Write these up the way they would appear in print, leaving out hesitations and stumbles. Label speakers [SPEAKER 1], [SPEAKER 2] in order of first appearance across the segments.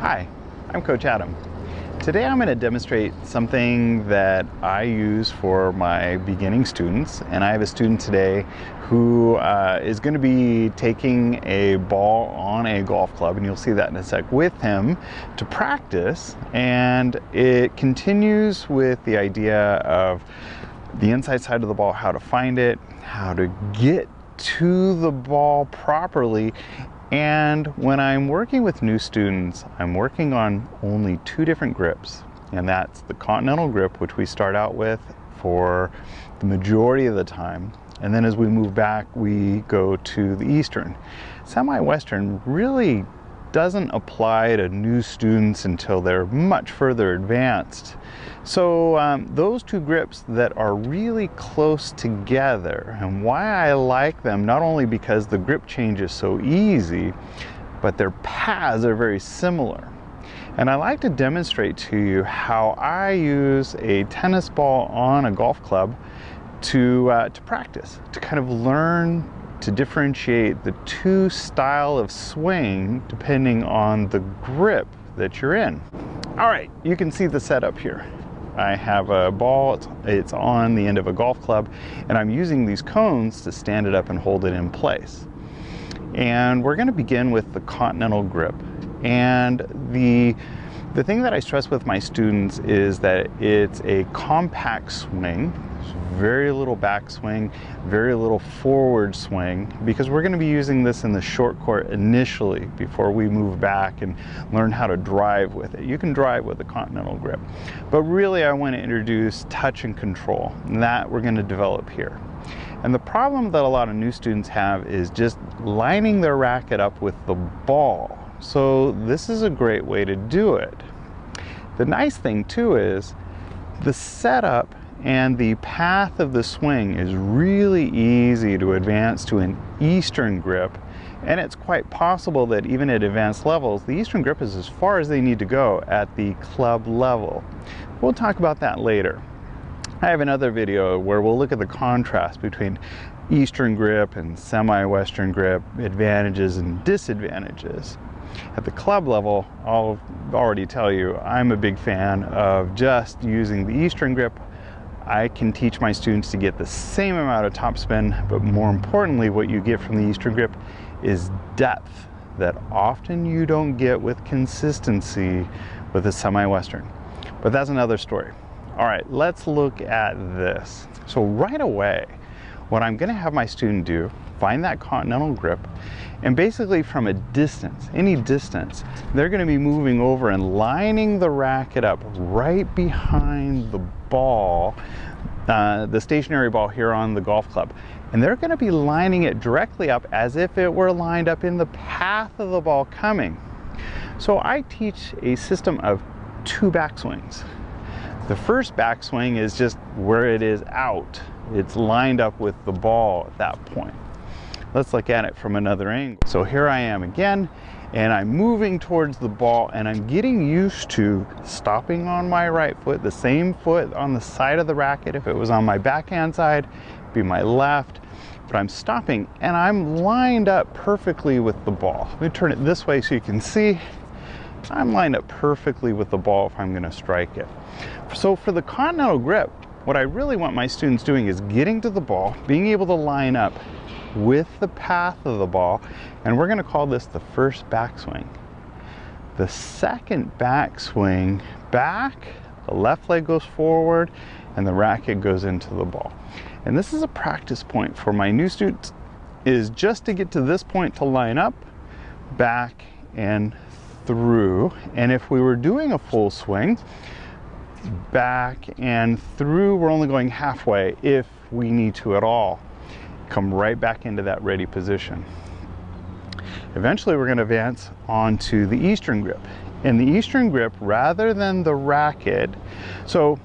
[SPEAKER 1] Hi, I'm Coach Adam. Today I'm going to demonstrate something that I use for my beginning students, and I have a student today who is going to be taking a ball on a golf club, and you'll see that in a sec, with him to practice. And it continues with the idea of the inside side of the ball, how to find it, how to get to the ball properly. And when I'm working with new students, I'm working on only two different grips, and that's the continental grip, which we start out with for the majority of the time, and then as we move back we go to the Eastern. Semi-Western really doesn't apply to new students until they're much further advanced. So those two grips that are really close together, and why I like them, not only because the grip change is so easy, but their paths are very similar. And I like to demonstrate to you how I use a tennis ball on a golf club to practice, to kind of learn to differentiate the two style of swing depending on the grip that you're in. All right, you can see the setup here. I have a ball, it's on the end of a golf club, and I'm using these cones to stand it up and hold it in place. And we're going to begin with the continental grip. And the thing that I stress with my students is that it's a compact swing. Very little backswing, very little forward swing, because we're going to be using this in the short court initially before we move back and learn how to drive with it. You can drive with a continental grip, but really I want to introduce touch and control, and that we're going to develop here. And the problem that a lot of new students have is just lining their racket up with the ball. So this is a great way to do it. The nice thing too is the setup and the path of the swing is really easy to advance to an Eastern grip, and it's quite possible that even at advanced levels, the Eastern grip is as far as they need to go at the club level. We'll talk about that later. I have another video where we'll look at the contrast between Eastern grip and semi-Western grip, advantages and disadvantages. At the club level, I'll already tell you, I'm a big fan of just using the Eastern grip. I can teach my students to get the same amount of topspin, but more importantly, what you get from the Eastern grip is depth that often you don't get with consistency with the semi-Western. But that's another story. All right, let's look at this. So right away, what I'm going to have my student do, find that continental grip, and basically from a distance, any distance, they're going to be moving over and lining the racket up right behind the ball, the stationary ball here on the golf club. And they're going to be lining it directly up as if it were lined up in the path of the ball coming. So I teach a system of two backswings. The first backswing is just where it is out. It's lined up with the ball at that point. Let's look at it from another angle. So here I am again, and I'm moving towards the ball, and I'm getting used to stopping on my right foot, the same foot on the side of the racket. If it was on my backhand side, it'd be my left, but I'm stopping and I'm lined up perfectly with the ball. Let me turn it this way so you can see. I'm lined up perfectly with the ball if I'm going to strike it. So for the continental grip, what I really want my students doing is getting to the ball, being able to line up with the path of the ball, and we're going to call this the first backswing. The second backswing, back, the left leg goes forward, and the racket goes into the ball. And this is a practice point for my new students, is just to get to this point to line up, back and through. And if we were doing a full swing, back and through, we're only going halfway if we need to at all. Come right back into that ready position. Eventually we're going to advance onto the Eastern grip. In the Eastern grip, rather than the racket, so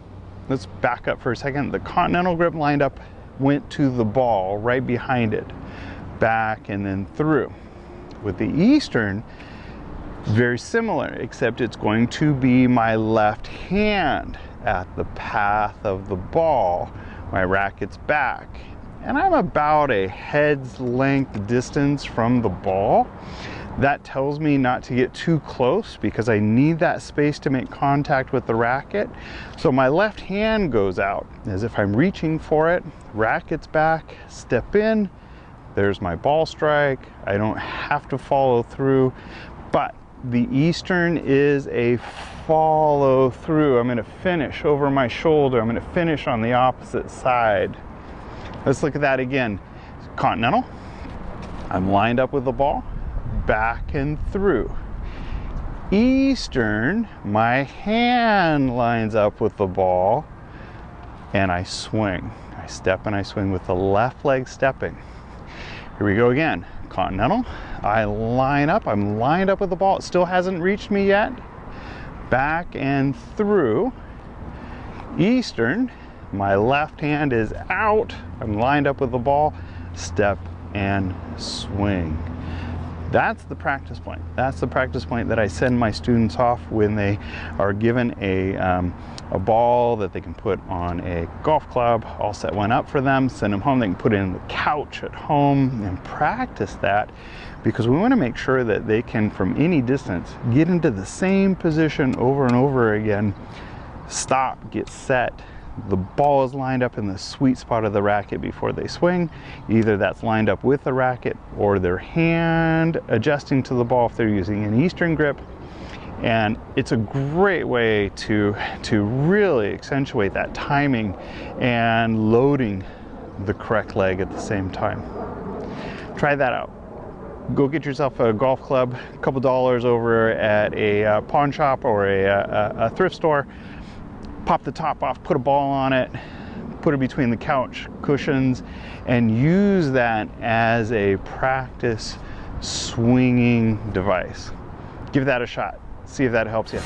[SPEAKER 1] let's back up for a second. The continental grip lined up, went to the ball right behind it, back and then through. With the Eastern, very similar, except it's going to be my left hand at the path of the ball, my racket's back. And I'm about a head's length distance from the ball. That tells me not to get too close because I need that space to make contact with the racket. So my left hand goes out as if I'm reaching for it, racket's back, step in, there's my ball strike. I don't have to follow through, but the Eastern is a follow through. I'm gonna finish over my shoulder. I'm gonna finish on the opposite side. Let's look at that again. Continental, I'm lined up with the ball, back and through. Eastern, my hand lines up with the ball and I swing. I step and I swing with the left leg stepping. Here we go again. Continental, I line up, I'm lined up with the ball. It still hasn't reached me yet. Back and through. Eastern, my left hand is out. I'm lined up with the ball. Step and swing. That's the practice point. That's the practice point that I send my students off when they are given a ball that they can put on a golf club. I'll set one up for them, send them home. They can put it in the couch at home and practice that, because we want to make sure that they can, from any distance, get into the same position over and over again. Stop, get set. The ball is lined up in the sweet spot of the racket before they swing. Either that's lined up with the racket or their hand adjusting to the ball if they're using an Eastern grip. And it's a great way to really accentuate that timing and loading the correct leg at the same time. Try that out. Go get yourself a golf club, a couple dollars over at a pawn shop or a thrift store. Pop the top off, put a ball on it, put it between the couch cushions, and use that as a practice swinging device. Give that a shot. See if that helps you.